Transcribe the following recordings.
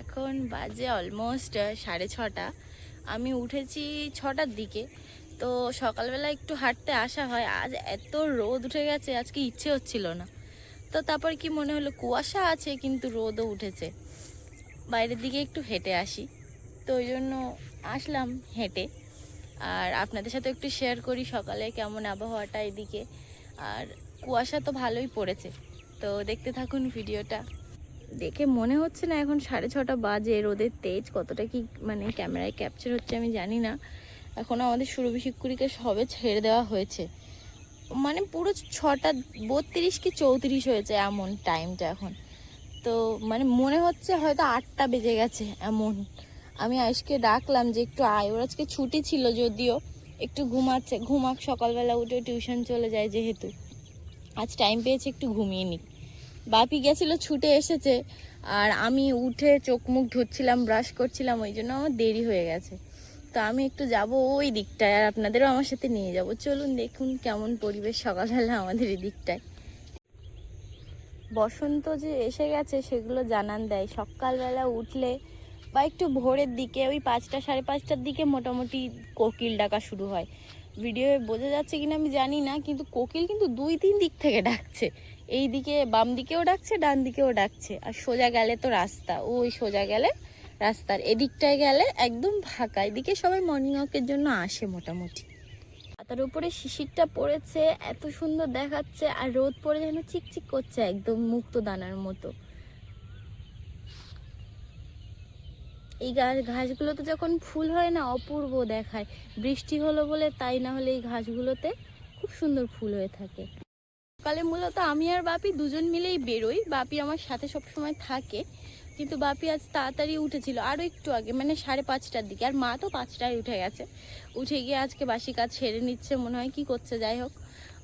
এখন বাজে অলমোস্ট 6:30। আমি উঠেছি 6টার দিকে। তো সকালবেলা একটু হাঁটতে আসা হয়, আজ এত রোদ উঠে গেছে আজকে ইচ্ছে হচ্ছিল না। তো তারপর কি মনে হলো কুয়াশা আছে কিন্তু রোদও উঠেছে, বাইরের দিকে একটু হেঁটে আসি। তো ওই জন্য আসলাম হেঁটে, আর আপনাদের সাথে একটু শেয়ার করি সকালে কেমন আবহাওয়াটা এদিকে। আর কুয়াশা তো ভালোই পড়েছে, তো দেখতে থাকুন ভিডিওটা। দেখে মনে হচ্ছে না এখন 6:30 বাজে, রোদের তেজ কতটা কি মানে ক্যামেরায় ক্যাপচার হচ্ছে আমি জানি না। এখন আমাদের সুরভিশিক্ষুরিকে সবে ছেড়ে দেওয়া হয়েছে, মানে পুরো 6:32 কি 34 হয়েছে এমন টাইমটা এখন। তো মানে মনে হচ্ছে হয়তো 8টা বেজে গেছে এমন। আমি আজকে ডাকলাম যে একটু আয়, ওর আজকে ছুটি ছিল যদিও, একটু ঘুমাক, সকালবেলা উঠে টিউশন চলে যায় যেহেতু, আজ টাইম পেয়েছে একটু ঘুমিয়ে নিক। বাপি গেছিল ছুটে এসেছে, আর আমি উঠে চোখ মুখ ধুচ্ছিলাম, ব্রাশ করছিলাম, ওই জন্য আমার দেরি হয়ে গেছে। তো আমি একটু যাব ওই দিকটায়, আর আপনাদেরও আমার সাথে নিয়ে যাব। চলুন দেখুন কেমন পরিবেশ সকালবেলা আমাদের এই দিকটায়। বসন্ত যে এসে গেছে সেগুলো জানান দেয় সকালবেলা উঠলে, বা একটু ভোরের দিকে ওই 5টা 5:30টার দিকে মোটামুটি কোকিল ডাকা শুরু হয়। ভিডিওয়ে বোঝা যাচ্ছে কিনা আমি জানি না, কিন্তু কোকিল কিন্তু 2-3 দিক থেকে ডাকছে। এই দিকে বাম দিকেও ডাকছে, ডান দিকেও ডাকছে, আর সোজা গেলে তো রাস্তা, ওই সোজা গেলে রাস্তার এদিকটায় গেলে একদম ফাঁকা। এদিকে সবাই মর্নিং ওয়াকের জন্য আসে মোটামুটি। তার উপরে শিশিরটা পড়েছে, এত সুন্দর দেখাচ্ছে, আর রোদ পড়ে যেন চিকচিক করছে একদম মুক্ত দানার মতো। এই ঘাসগুলোতে যখন ফুল হয় না অপূর্ব দেখায়, বৃষ্টি হলো বলে, তাই না হলে এই ঘাসগুলোতে খুব সুন্দর ফুল হয়ে থাকে। সকালে মূলত আমি আর বাপি দুজন মিলেই বেরোই, বাপি আমার সাথে সব সময় থাকে, কিন্তু বাপি আজ তাড়াতাড়ি উঠেছিল আরও একটু আগে, মানে 5:30টার দিকে, আর মা তো 5টায় উঠে গেছে। উঠে গিয়ে আজকে বাসি কাজ সেরে নিচ্ছে মনে হয়, কি করছে যাই হোক।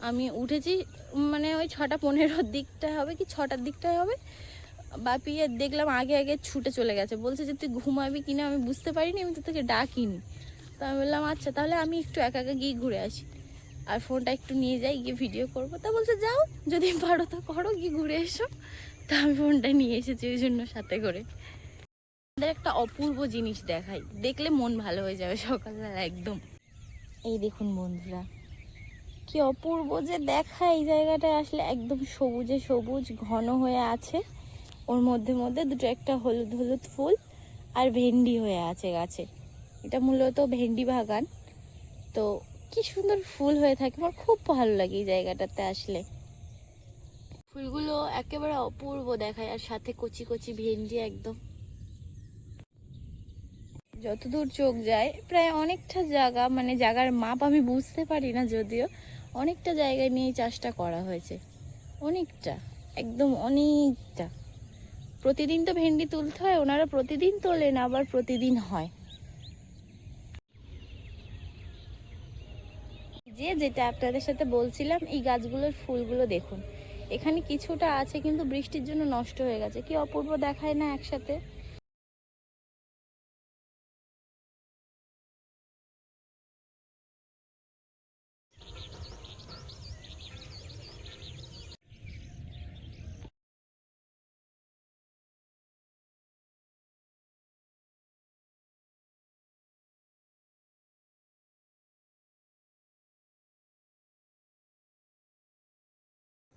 আমি উঠেছি মানে ওই 6:15 দিকটায় হবে কি 6টার দিকটায় হবে। বাপি দেখলাম আগে আগে ছুটে চলে গেছে, বলছে যে তুই ঘুমাবি কিনা আমি বুঝতে পারিনি, আমি তো তোকে ডাকিনি। তো আমি বললাম আচ্ছা তাহলে আমি একটু একা একা গিয়ে ঘুরে আসি, আর ফোনটা একটু নিয়ে যাই, গিয়ে ভিডিও করবো। তা বলছে যাও, যদি পারো তো করো, গিয়ে ঘুরে এসো। তা আমি ফোনটা নিয়ে এসেছি ওই জন্য সাথে করে। আমাদের একটা অপূর্ব জিনিস দেখাই, দেখলে মন ভালো হয়ে যাবে সকালবেলা একদম। এই দেখুন বন্ধুরা, কি অপূর্ব যে দেখায় এই জায়গাটায় আসলে, একদম সবুজে সবুজ ঘন হয়ে আছে, ওর মধ্যে মধ্যে দুটো একটা হলুদ হলুদ ফুল, আর ভেন্ডি হয়ে আছে গাছে। এটা মূলত ভেন্ডি বাগান। তো কি সুন্দর ফুল হয়ে থাকে, আমার খুব ভালো লাগে এই জায়গাটাতে আসলে। ফুলগুলো একেবারে অপূর্ব দেখায়, আর সাথে কচি কচি ভেন্ডি একদম। যতদূর চোখ যায় প্রায় অনেকটা জায়গা, মানে জায়গার মাপ আমি বুঝতে পারি না যদিও, অনেকটা জায়গায় নিয়ে চাষটা করা হয়েছে, অনেকটা, একদম অনেকটা। প্রতিদিন তো ভেন্ডি তুলতে হয়, ওনারা প্রতিদিন তোলেন আবার প্রতিদিন হয়। যেটা আপনাদের সাথে বলছিলাম, এই গাছগুলোর ফুলগুলো দেখুন, এখানে কিছুটা আছে কিন্তু বৃষ্টির জন্য নষ্ট হয়ে গেছে, কি অপূর্ব দেখায় না একসাথে।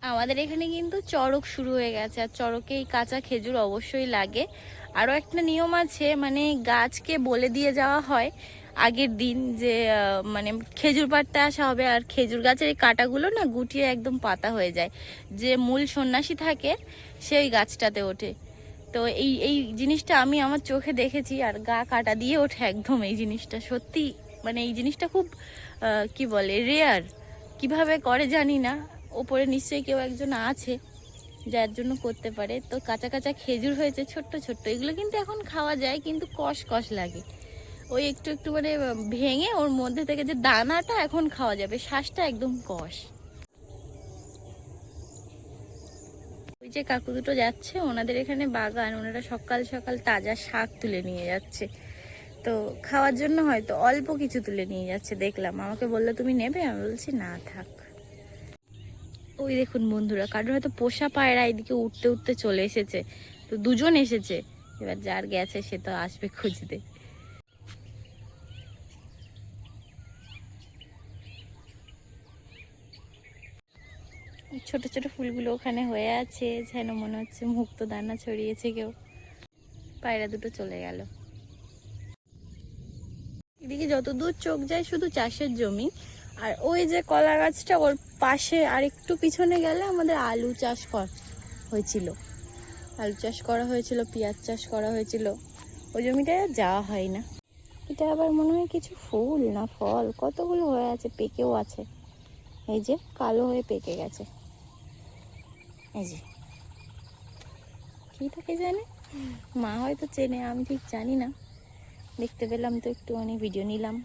আমাদের এখানে কিন্তু চড়ক শুরু হয়ে গেছে, আর চড়কে এই কাঁচা খেজুর অবশ্যই লাগে। আরও একটা নিয়ম আছে, মানে গাছকে বলে দিয়ে যাওয়া হয় আগের দিন যে মানে খেজুর পাড়তে আসা হবে, আর খেজুর গাছের এই কাঁটাগুলো না গুটিয়ে একদম পাতা হয়ে যায়, যে মূল সন্ন্যাসী থাকে সে ওই গাছটাতে ওঠে। তো এই এই জিনিসটা আমি আমার চোখে দেখেছি, আর গা কাটা দিয়ে ওঠে একদম। এই জিনিসটা সত্যি, মানে এই জিনিসটা খুব কি বলে রেয়ার, কিভাবে করে জানি না, ওপরে নিশ্চয়ই কেউ একজন আছে যার জন্য করতে পারে। তো কাঁচা কাঁচা খেজুর হয়েছে ছোট্ট ছোট্ট, এগুলো কিন্তু এখন খাওয়া যায় কিন্তু কষ কষ লাগে, ওই একটু একটু মানে ভেঙে ওর মধ্যে থেকে যে দানাটা এখন খাওয়া যাবে, শ্বাসটা একদম কষ। ওই যে কাকু দুটো যাচ্ছে, ওনাদের এখানে বাগান, ওনারা সকাল সকাল তাজা শাক তুলে নিয়ে যাচ্ছে। তো খাওয়ার জন্য হয়তো অল্প কিছু তুলে নিয়ে যাচ্ছে দেখলাম, আমাকে বললো তুমি নেবে, আমি বলছি না থাক। ওই দেখুন বন্ধুরা, কারোর হয়তো পোষা পায়রা এদিকে উঠতে উঠতে চলে এসেছে, তো দুজন এসেছে, এবার যার গেছে সে তো আসবে খুঁজতে। ছোট ছোট ফুলগুলো ওখানে হয়ে আছে, যেন মনে হচ্ছে মুক্তো দানা ছড়িয়েছে কেউ। পায়রা দুটো চলে গেল। এদিকে যত দূর চোখ যায় শুধু চাষের জমি, আর ওই যে কলা গাছটা ওর পাশে আর একটু পিছনে গেলে আমাদের আলু চাষ হয়েছিল। আলু চাষ করা হয়েছিল, পেঁয়াজ চাষ করা হয়েছিল। ওই জমিটায় আর যাওয়া হয় না। এটা আবার মনে হয় কিছু ফুল না ফল, কতগুলো হয়ে আছে, পেকেও আছে। এই যে কালো হয়ে পেকে গেছে। এই যে কি জানে, মা হয়তো চেনে, আমি ঠিক জানি না। দেখতে পেলাম তো একটুখানি ভিডিও নিলাম।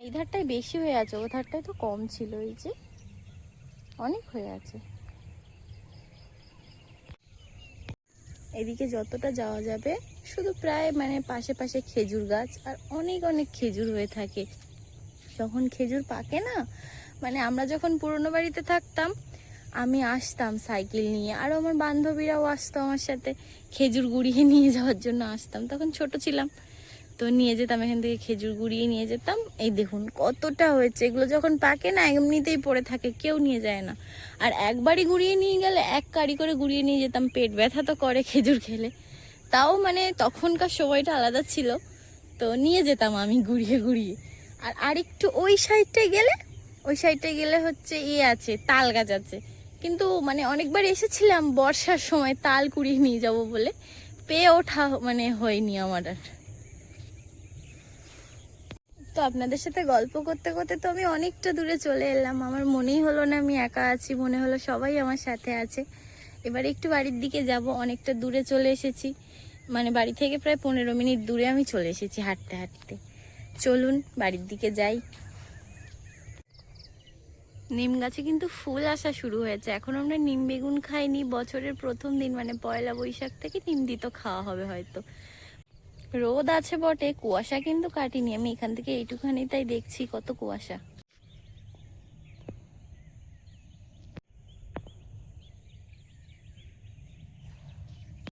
এই ধারটায় বেশি হয়ে আছে, ও ধারটায় তো কম ছিল। এই যে অনেক হয়ে আছে। এদিকে যতটা যাওয়া যাবে শুধু প্রায় মানে পাশে পাশে খেজুর গাছ, আর অনেক অনেক খেজুর হয়ে থাকে। যখন খেজুর পাকে না, মানে আমরা যখন পুরনো বাড়িতে থাকতাম, আমি আসতাম সাইকেল নিয়ে, আর আমার বান্ধবীরাও আসতো আমার সাথে খেজুর গুড়িয়ে নিয়ে যাওয়ার জন্য আসতাম। তখন ছোট ছিলাম, তো নিয়ে যেতাম এখান থেকে খেজুর গুড়িয়ে নিয়ে যেতাম। এই দেখুন কতটা হয়েছে। এগুলো যখন পাকে না এমনিতেই পড়ে থাকে, কেউ নিয়ে যায় না। আর একবারই গুড়িয়ে নিয়ে গেলে এক কাড়ি করে গুড়িয়ে নিয়ে যেতাম। পেট ব্যথা তো করে খেজুর খেলে, তাও মানে তখনকার সময়টা আলাদা ছিল। তো নিয়ে যেতাম আমি গুড়িয়ে গুড়িয়ে। আর আরেকটু ওই সাইডটায় গেলে হচ্ছে ইয়ে আছে, তাল গাছ আছে। কিন্তু মানে অনেকবার এসেছিলাম বর্ষার সময় তাল কুড়িয়ে নিয়ে যাব বলে, পেয়ে ওঠা মানে হয়নি আমার আর। তো আপনাদের সাথে গল্প করতে করতে তো আমি অনেকটা দূরে চলে এলাম। আমার মনেই হলো না আমি একা আছি, মনে হলো সবাই আমার সাথে আছে। এবার একটু বাড়ির দিকে যাব। অনেকটা দূরে চলে এসেছি, মানে বাড়ি থেকে প্রায় 15 মিনিট দূরে আমি চলে এসেছি হাঁটতে হাঁটতে। চলুন বাড়ির দিকে যাই। নিম গাছে কিন্তু ফুল আসা শুরু হয়েছে। এখন আমরা নিম বেগুন খাইনি, বছরের প্রথম দিন মানে পয়লা বৈশাখ থেকে নিম দিত খাওয়া হবে হয়তো। রোদ আছে বটে, কুয়াশা কিন্তু কাটিনি। আমি এখান থেকে এইটুখানি তাই দেখছি কত কুয়াশা।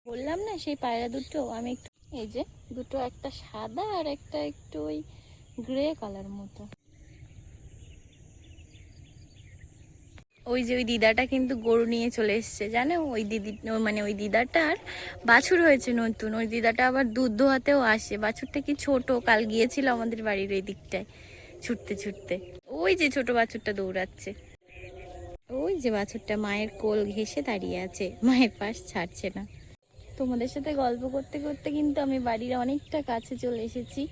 বললাম না সেই পায়রা দুটো, আমি একটু এই যে দুটো, একটা সাদা আর একটা একটু ওই গ্রে কালার মতো। ওই যে ওই দিদাটা কিন্তু গরু নিয়ে চলে এসছে, জানো? ওই দিদি মানে ওই দিদাটার বাছুর হয়েছে নতুন। ওই দিদাটা আবার দুধ দোহাতেও আসে। বাছুরটা কি ছোট, কাল গিয়েছিল আমাদের বাড়ির ওই দিকটায় ছুটতে ছুটতে। ওই যে ছোট বাছুরটা দৌড়াচ্ছে, ওই যে বাছুরটা মায়ের কোল ঘেঁষে দাঁড়িয়ে আছে, মায়ের পাশ ছাড়ছে না। তোমাদের সাথে গল্প করতে করতে কিন্তু আমি বাড়ির অনেকটা কাছে চলে এসেছি।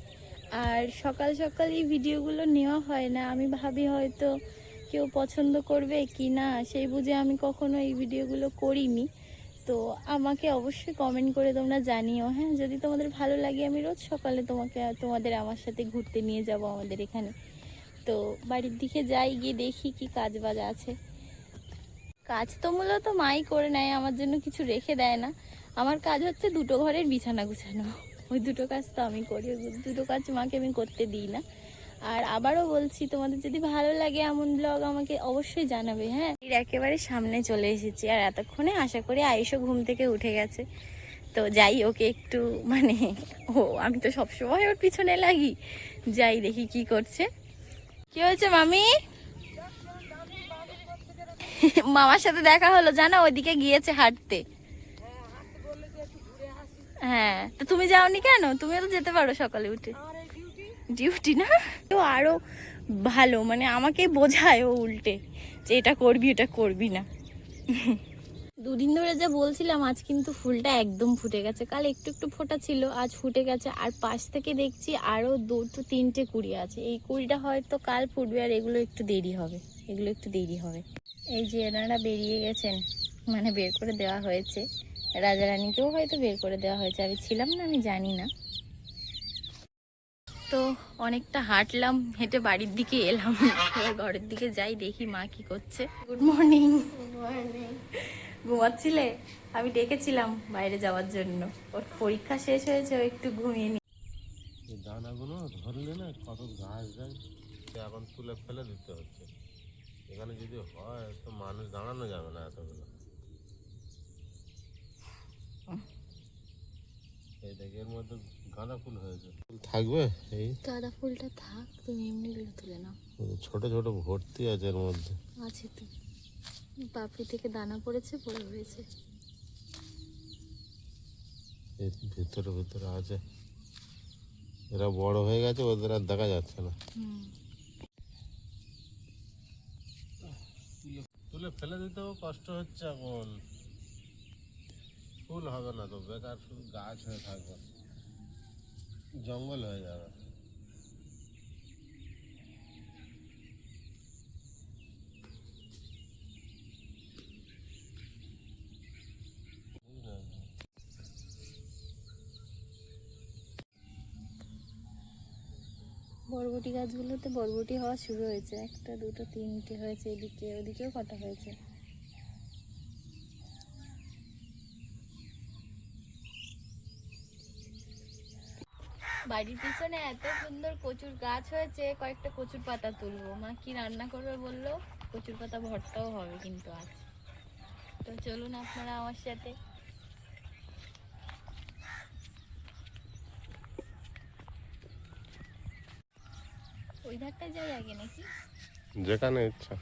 আর সকাল সকাল এই ভিডিওগুলো নেওয়া হয় না, আমি ভাবি হয়তো কেউ পছন্দ করবে কি না, সেই বুঝে আমি কখনো এই ভিডিওগুলো করিনি। তো আমাকে অবশ্যই কমেন্ট করে তোমরা জানিও, হ্যাঁ? যদি তোমাদের ভালো লাগে আমি রোজ সকালে তোমাদের আমার সাথে ঘুরতে নিয়ে যাব আমাদের এখানে। তো বাড়ির দিকে যাই, গিয়ে দেখি কি কাজ বাজ আছে। কাজ তো মূলত মাই করে নেয়, আমার জন্য কিছু রেখে দেয় না। আমার কাজ হচ্ছে দুটো ঘরের বিছানা গুছানো, ওই দুটো কাজ তো আমি করি। ওই দুটো কাজ মাকে আমি করতে দিই না। আর আবারও বলছি, তোমাদের যদি ভালো লাগে এমন ব্লগ আমাকে অবশ্যই জানাবে, হ্যাঁ? এর একেবারে সামনে চলে এসেছি, আর এতক্ষণে আশা করি আয়ুষও ঘুম থেকে উঠে গেছে। তো যাই, ওকে একটু মানে আমি তো সবসময় ওর পিছনে লাগি, যাই দেখি কি করছে। কি হয়েছে মামি? মামার সাথে দেখা হলো, জানো? ওইদিকে গিয়েছে হাঁটতে। হ্যাঁ, তো তুমি যাওনি কেন? তুমিও তো যেতে পারো সকালে উঠে। ডিউটি না, তো আরো ভালো, মানে আমাকে বোঝায় ও উল্টে যে এটা করবি এটা করবি না। দুদিন ধরে যা বলছিলাম, আজ কিন্তু ফুলটা একদম ফুটে গেছে। কাল একটু একটু ফোটা ছিল, আজ ফুটে গেছে। আর পাশ থেকে দেখছি আরো 2-3টে কুড়ি আছে। এই কুড়িটা হয়তো কাল ফুটবে, আর এগুলো একটু দেরি হবে, এগুলো একটু দেরি হবে। এই যে এনারা বেরিয়ে গেছেন, মানে বের করে দেওয়া হয়েছে। রাজারানীকেও হয়তো বের করে দেওয়া হয়েছে, আমি ছিলাম না, আমি জানি না। তো অনেকটা হাঁটলাম, হেঁটে বাড়ির দিকে এলাম। এবার ঘরের দিকে যাই, দেখি মা কি করছে। Good morning. ঘুমাচ্ছিলে? আমি ডেকেছিলাম বাইরে যাওয়ার জন্য। ওর পরীক্ষা শেষ হয়েছে, ও একটু ঘুমিয়ে নি। দানাগুলো ধরলে না কত ঘাস যায়, এখন তুলে ফেলে দিতে হচ্ছে। এখানে যদি হয় তো মানুষ দাঁড়ানো যাবে না এতগুলো। এই দেখ এর মধ্যে গাঁদা ফুল হয়েছে, থাকবে এই গাঁদা ফুলটা থাক, তুমি এমনি তুলে নাও। ছোট ছোট ভর্তি আছে এর মধ্যে। আছে তো, পাপড়ি থেকে দানা পড়েছে, পড়ে হয়েছে। এর ভিতরে ভিতরে আছে, এরা বড় হয়ে গেছে, ওদের আর দেখা যাচ্ছে না। তুলে ফেলে দিতেও কষ্ট হচ্ছে এখন, ফুল হবে না তো, বেকার শুধু গাছ হয়ে থাকবে, জঙ্গল হয়ে যাবে। বরবটি গাছগুলোতে বরবটি হওয়া শুরু হয়েছে, একটা দুটো তিনটে হয়েছে, এদিকে ওদিকেও কটা হয়েছে। বাড়ির পিছনে এত সুন্দর কচুর গাছ হয়েছে, কয়েকটা কচুর পাতা তুলবো। মা কি রান্না করবে বললো, কচুর পাতা ভর্তাও হবে কিন্তু আজ। তো চলুন আপনারা আমার সাথে। ওই ধারটায় যাই আগে নাকি? যেখানে ইচ্ছা।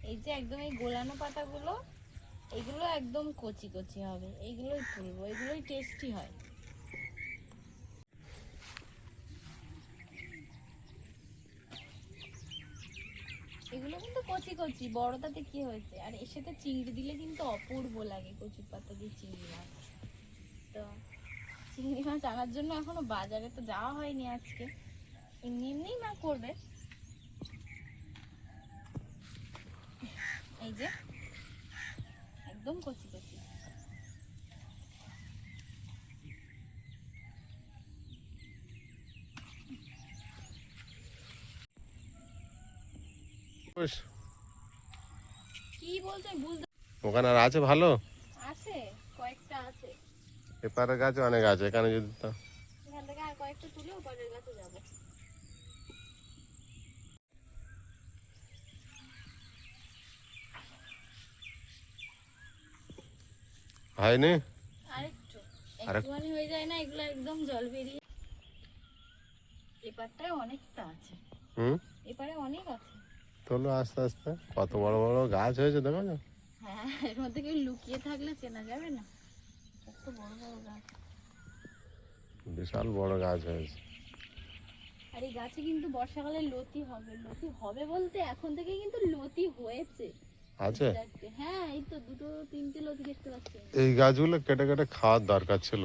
এই যে একদম এই গোলানো পাতাগুলো, এগুলো একদম কচি কচি হবে, এইগুলোই তুলবো, এগুলোই টেস্টি হয়। এগুলো কিন্তু কচি কচি, বড়টাতে কি হয়েছে, আর এর সাথে চিংড়ি দিলে কিন্তু অপূর্ব লাগে, কচুর পাতা দিয়ে চিংড়ি মাছ। তো চিংড়ি মাছ আনার জন্য এখনো বাজারে তো যাওয়া হয়নি আজকে, এমনি এমনিই মা করবে। এই যে একদম কচি কচি। কি বলছো বুঝতে? ওখানে আর আছে ভালো, আছে কয়েকটা আছে, এপারের গাছ অনেক আছে, এখানে যদি এখান থেকে আর কয়েকটা তুলে ওপারের কাছে যাবো। হয়নি। আরেকটু একটুখানি হয়ে যায় না, এগুলো একদম জল বেরিয়ে। এপারটায় অনেকটা আছে, এপারে অনেক আছে। তোলো আস্তে আস্তে, কত বড় বড় গাছ হয়েছে দেখো না। হ্যাঁ, এর মধ্যে কেউ লুকিয়ে থাকলে চেনা যাবে না, কত বড় বড় গাছ। বিশাল বড় গাছ হয়েছে। আর এই গাছে কিন্তু বর্ষাকালে লতি হবে, লতি হবে বলতে এখন থেকে কিন্তু লতি হয়েছে আছে। হ্যাঁ, এই তো দুটো তিনটে লতি দেখতে পাচ্ছি। এই গাছগুলো কেটে কেটে খাওয়ার দরকার ছিল,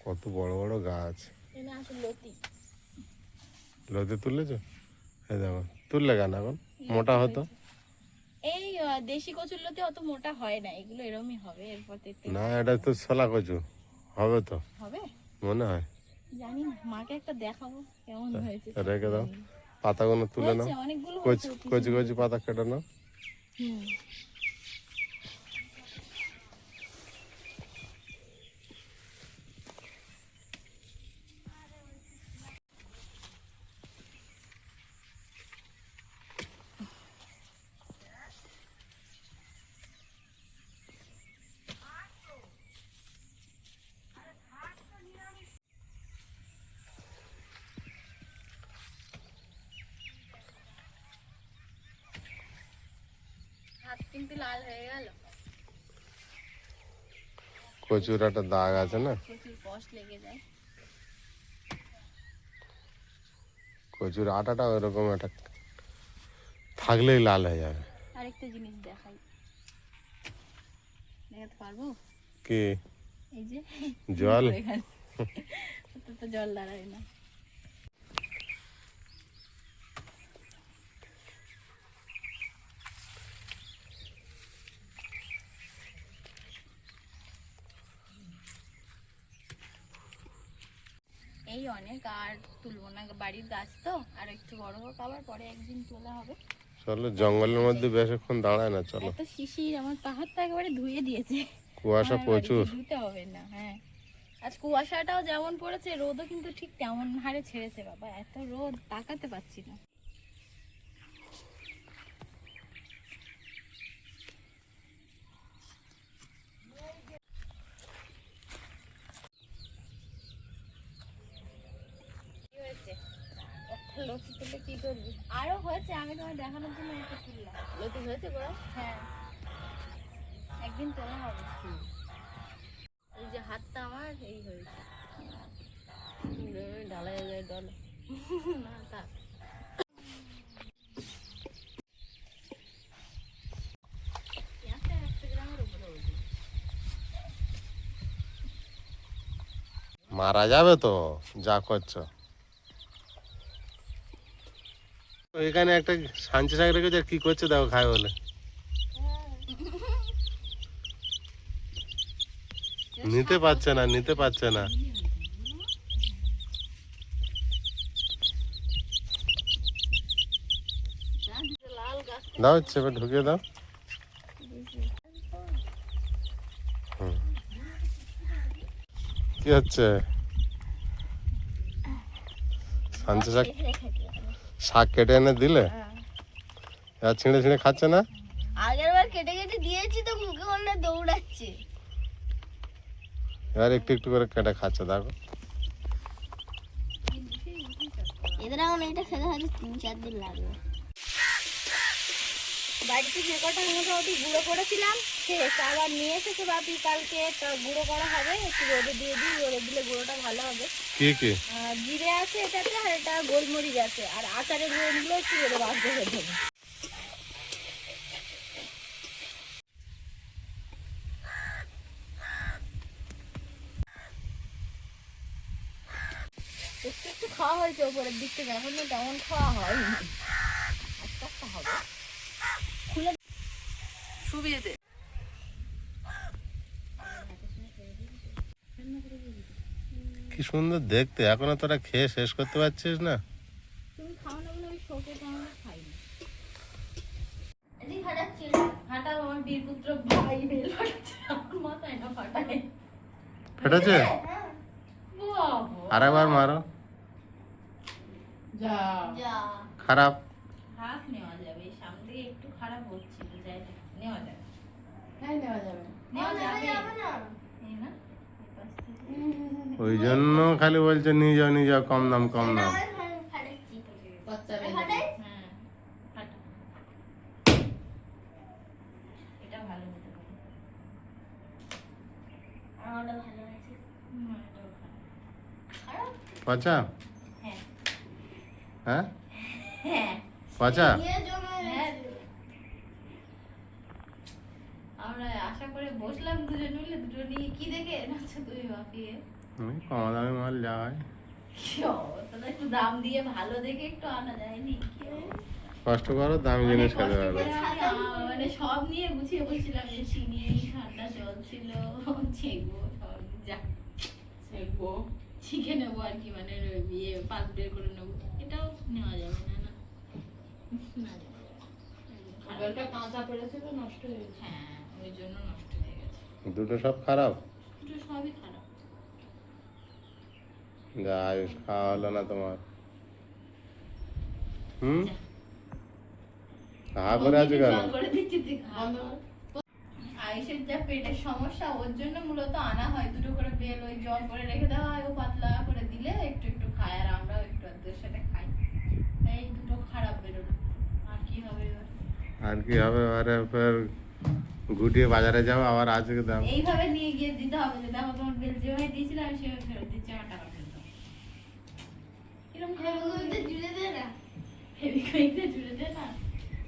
কত বড় বড় গাছ। এনে আসলে লতি লতি তুললেছো? এই দেখো, তুললে কেন এখন মোটা হতো। এই দেশি কচুর লতি অত মোটা হয় না, এগুলো এরমই হবে। এরপর না, এটা তো ছোলা কচু হবে তো, হবে মনে হয়। জানি না, মাকে একটা দেখাবো কেমন হয়েছে। রেখে দাও, পাতাগুলো তুলে নাও, অনেকগুলো কচি কচি কচি পাতা কেটে নাও। হাত কিন্তু লাল হয়ে গেল, কচুর একটা দাগ আছে না, প্রচুর কষ্ট লেগে যায়। কচুর আটাটা ওইরকম একটা থাকলেই লাল হয়ে যাবে। আরেকটা জিনিস দেখাই, দেখাতে পারবো কি? এই যে জল, তো জল দাঁড়ায় না। এই অনেক, আর তুলবো না, বাড়ির গাছ তো, আর একটু বড় হোক, আবার পরে একদিন তোলা হবে। চলো জঙ্গলের মধ্যে বেশিক্ষণ দাঁড়ায় না, চলো। এত শিশির, আমার পাহাড়টা একেবারে ধুয়ে দিয়েছে। কুয়াশা আমার প্রচুর। বাড়িতে ধুতে হবে না। হ্যাঁ, আজ কুয়াশাটাও যেমন পড়েছে, রোদও কিন্তু ঠিক তেমন হারে ছেড়েছে। বাবা এত রোদ, তাকাতে পারছি না। কি হয়েছে? একটা লতি তুলে কি করবি? আরো হয়েছে, আমি তোমায় দেখানোর জন্য এটা তুললাম। লতি হয়েছে বড়? হ্যাঁ, একদিন তোলা হবে। এই যে হাতটা আমার এই হয়েছে। ঢালাই যায় ডল না থাক। মারা যাবে তো যা করছো। এখানে একটা সাঞ্চি শাক রেখেছে, আর কি করছে দেখো, খায় বলে। নিতে পারছে না, নিতে পারছে না। দাও চেপে ঢুকিয়ে দাও। হুম। কি হচ্ছে? সাঞ্চি শাক, শাক কেটে এনে দিলে, আর ছিঁড়ে ছিঁড়ে খাচ্ছে না। আগের বার কেটে কেটে দিয়েছি তো মুখে করলে দৌড়াচ্ছে। এবার একটু একটু করে কেটে খাচ্ছে, দেখো। এদের এখন এটা খেতে হয়তো 3-4 দিন লাগবে। বাড়িতে যে কটা মোটামুটি গুঁড়ো করেছিলাম শেষ। আবার নিয়ে এসেছে বাপি, কালকে গুঁড়ো করা হবে। একটু রোদে দিয়ে দিই, রোদে দিলে গুঁড়োটা ভালো হবে। কি কি? জিরে আছে এটাতে, আর এটা গোলমরিচ আছে, আর আচারের গুঁড়োগুলো একটু রোদে বাদ দিয়ে দেবো। একটু একটু খাওয়া হয়েছে ওপরের দিক থেকে, এখন না তেমন খাওয়া হয়নি। আস্তে আস্তে হবে। খুলে শুবিয়ে দে। কি সুন্দর দেখতে, এখনো তোরা খেয়ে শেষ করতে পারছিস না। তুমি খাও না বলে আমি শোকে তো আমরা খাইনি। এদিকে ফাটাচ্ছি, ফাটাও আমার বীরপুত্র ভাই বেল ফাটাচ্ছে আমার মাথায়, না ফাটায়। ফেটেছে? বাবা আরেকবার মারো। যা যা, খারাপ। হাফ নেওয়া যাবে, এই সামনে থেকে একটু খারাপ হচ্ছে তো, যাই না, নেওয়া যাবে। হ্যাঁ নেওয়া যাবে, নেওয়া যাবে না। এই না এই পাশ থেকে। ওই জন্য খালি বলছে নিয়ে যাও নিয়ে যাও, কম দাম কম দাম। ফাটাচ্ছি বাচ্চা বেল। হ্যাঁ ফাটা, এটা ভালো হতে পারে। আমারটা ভালো আছে। এটাও খারাপ। পচা? হ্যাঁ হ্যাঁ হ্যাঁ পচা? হ্যাঁ। আমরা আশা করে বসলাম দুজন মিলে, দুটো নিয়ে কি দেখে নাচছো তুমি বাপিয়ে? কম দামে মাল যা হয়। কি অবস্থা, একটু দাম দিয়ে ভালো দেখে একটু আনা যায়নি? কি অবস্থা? কষ্ট করো, দামি জিনিস খেতে কষ্ট পারবে। করে আমি মানে সব নিয়ে গুছিয়ে বসছিলাম, যে চিনি ঠান্ডা জল ছিল, ছেঁকবো সব, যা ছেঁকবো শিখে নেবো আর কি, মানে বিয়ে পাক বের করে নেবো। এটাও নেওয়া যাবে না, না না জলটা কাঁচা পড়েছিল, নষ্ট হয়ে গেছে। হ্যাঁ ওই জন্য নষ্ট হয়ে গেছে। দুটো সব খারাপ? দুটো সবই খারাপ। যা আয়ুষ, খাওয়া হলো না তোমার। হুম, হা করে আছে কেন? জল করে দিচ্ছি তুই খা। আয়ুষের যা পেটের সমস্যা, ওর জন্য মূলত আনা হয় দুটো করে বেল, ওই জল করে রেখে দেওয়া হয়, ও পাতলা করে দিলে একটু একটু খায়, আর আমরাও একটু আধের সাথে খাই। তাই এই দুটো খারাপ বেরোলো, আর কি হবে এবার? আর কি হবে, আরে ফের গুটিয়ে বাজারে যাবো আবার আজকে দাম। এইভাবে নিয়ে গিয়ে দিতে হবে যে দেখো তোমার বেল যেভাবে দিয়েছিলাম আমি সেভাবে ফেরত দিচ্ছি, আমার টাকা ফেরত দাও। এরকম ফেবিকুইকটা জুড়ে দে না, ফেবিকুইকটা জুড়ে দে না।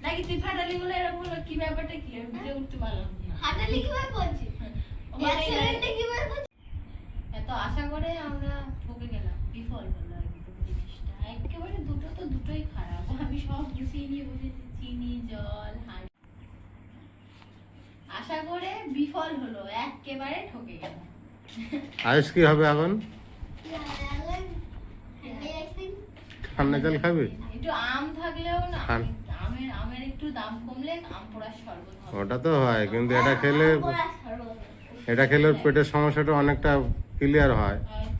নাকি তুই ফাটালি বলে এরকম হলো, কি ব্যাপারটা কি আমি বুঝে উঠতে পারলাম না। হাঁটালি কিভাবে করছিস? অ্যাক্সিডেন্টে কিভাবে করছিস? এত আশা করে আমরা ঠকে গেলাম, বিফল হলো একদম জিনিসটা। একেবারে দুটো তো দুটোই খারাপ। আমি সব গুছিয়ে নিয়ে বসেছি, চিনি জল হাঁড়ি, আশা করে বিফল হলো, একেবারে ঠকে গেলাম। আয়ুষ কি হবে এখন? হাঁটালি আইসক্রিম ঠান্ডা জল খাবি? একটু আম থাকলেও না, খান। আমের একটু একটু দাম কমলে আম পোড়ার শরবত হবে। ওটা তো হয়, কিন্তু এটা খেলে ওরা সরো। এটা খেলে ওর পেটের সমস্যাটা অনেকটা ক্লিয়ার হয়। আর